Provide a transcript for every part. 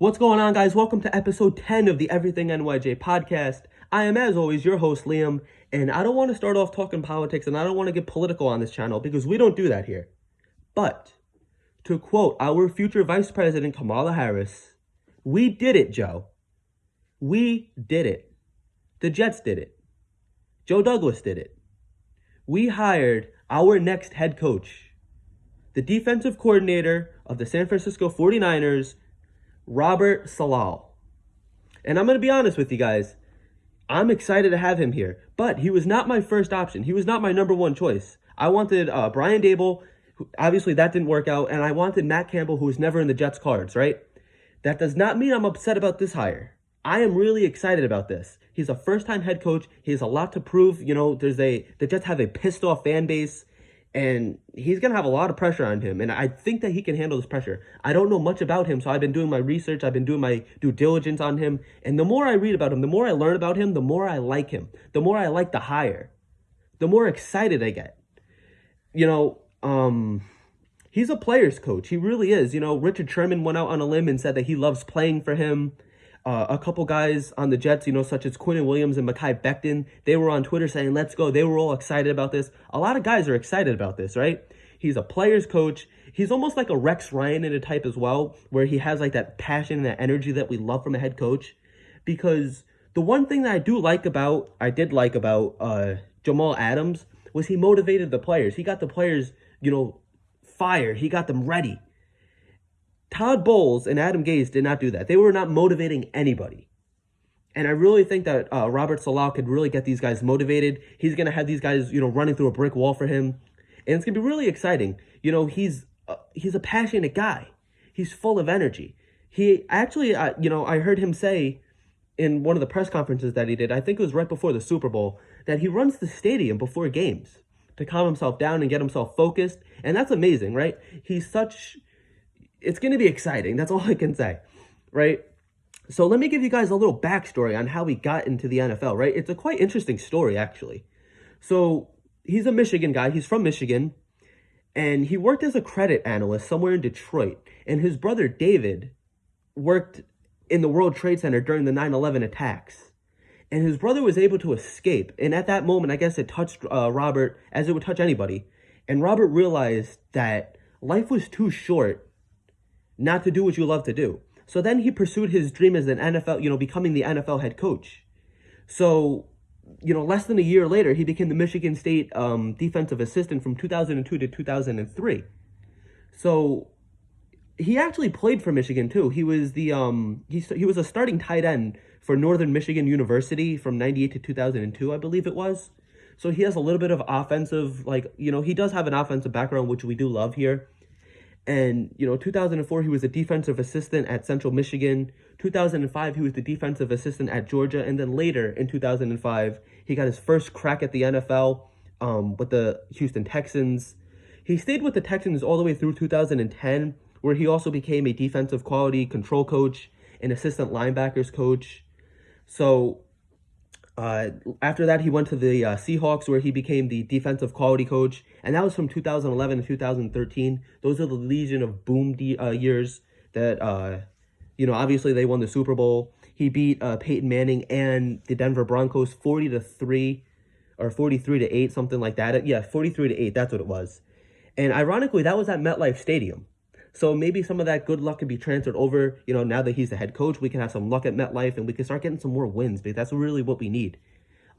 What's going on, guys? Welcome to episode 10 of the Everything NYJ podcast. I am, as always, your host, Liam, and I don't want to start off talking politics, and I don't want to get political on this channel because we don't do that here. But, to quote our future Vice President, Kamala Harris, we did it, Joe. We did it. The Jets did it. Joe Douglas did it. We hired our next head coach, the defensive coordinator of the San Francisco 49ers, Robert Saleh. And I'm going to be honest with you guys, I'm excited to have him here, but he was not my first option. He was not my number one choice. I wanted Brian Daboll, who, obviously that didn't work out, and I wanted Matt Campbell, who was never in the Jets cards, right? That does not mean I'm upset about this hire. I am really excited about this. He's a first-time head coach. He has a lot to prove. You know, the Jets have a pissed-off fan base, and he's going to have a lot of pressure on him, and I think that he can handle this pressure. I don't know much about him, so I've been doing my research. I've been doing my due diligence on him, and the more I read about him, the more I learn about him, the more I like him, the more I like the hire, the more excited I get. You know, he's a player's coach. He really is. You know, Richard Sherman went out on a limb and said that he loves playing for him. A couple guys on the Jets, you know, such as Quinnen Williams and Mekhi Becton, they were on Twitter saying, let's go. They were all excited about this. A lot of guys are excited about this, right? He's a player's coach. He's almost like a Rex Ryan in a type as well, where he has like that passion and that energy that we love from a head coach. Because the one thing that I did like about Jamal Adams was he motivated the players. He got the players, you know, fired. He got them ready. Todd Bowles and Adam Gase did not do that. They were not motivating anybody. And I really think that Robert Saleh could really get these guys motivated. He's going to have these guys, you know, running through a brick wall for him. And it's going to be really exciting. You know, he's a passionate guy. He's full of energy. He actually, you know, I heard him say in one of the press conferences that he did, I think it was right before the Super Bowl, that he runs the stadium before games to calm himself down and get himself focused. And that's amazing, right? It's going to be exciting. That's all I can say, right? So let me give you guys a little backstory on how he got into the NFL, right? It's a quite interesting story, actually. So he's a Michigan guy. He's from Michigan, and he worked as a credit analyst somewhere in Detroit. And his brother, David, worked in the World Trade Center during the 9/11 attacks. And his brother was able to escape. And at that moment, I guess it touched Robert, as it would touch anybody. And Robert realized that life was too short not to do what you love to do. So then he pursued his dream as an NFL, you know, becoming the NFL head coach. So, you know, less than a year later, he became the Michigan State defensive assistant from 2002 to 2003. So he actually played for Michigan too. He was he was a starting tight end for Northern Michigan University from 98 to 2002, I believe it was. So he has a little bit of offensive, like, you know, he does have an offensive background, which we do love here. And, you know, 2004, he was a defensive assistant at Central Michigan. 2005, he was the defensive assistant at Georgia. And then later in 2005, he got his first crack at the NFL with the Houston Texans. He stayed with the Texans all the way through 2010, where he also became a defensive quality control coach and assistant linebackers coach. So after that, he went to the Seahawks, where he became the defensive quality coach, and that was from 2011 to 2013. Those are the Legion of Boom years that, you know, obviously they won the Super Bowl. He beat Peyton Manning and the Denver Broncos 40-3 or 43-8, something like that. Yeah, 43-8, that's what it was. And ironically, that was at MetLife Stadium. So maybe some of that good luck can be transferred over, you know, now that he's the head coach. We can have some luck at MetLife, and we can start getting some more wins, because that's really what we need.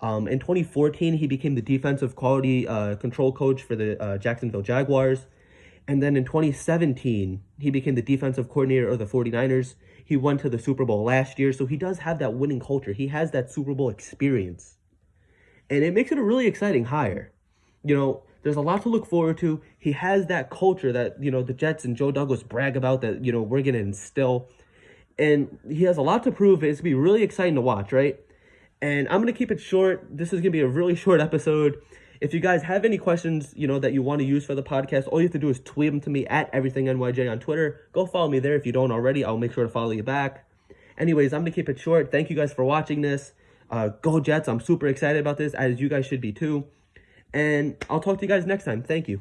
In 2014, he became the defensive quality control coach for the Jacksonville Jaguars. And then in 2017, he became the defensive coordinator of the 49ers. He went to the Super Bowl last year, so he does have that winning culture. He has that Super Bowl experience. And it makes it a really exciting hire. You know, there's a lot to look forward to. He has that culture that, you know, the Jets and Joe Douglas brag about, that, you know, we're going to instill. And he has a lot to prove. It's going to be really exciting to watch, right? And I'm going to keep it short. This is going to be a really short episode. If you guys have any questions, you know, that you want to use for the podcast, all you have to do is tweet them to me at EverythingNYJ on Twitter. Go follow me there if you don't already. I'll make sure to follow you back. Anyways, I'm going to keep it short. Thank you guys for watching this. Go Jets. I'm super excited about this, as you guys should be too. And I'll talk to you guys next time. Thank you.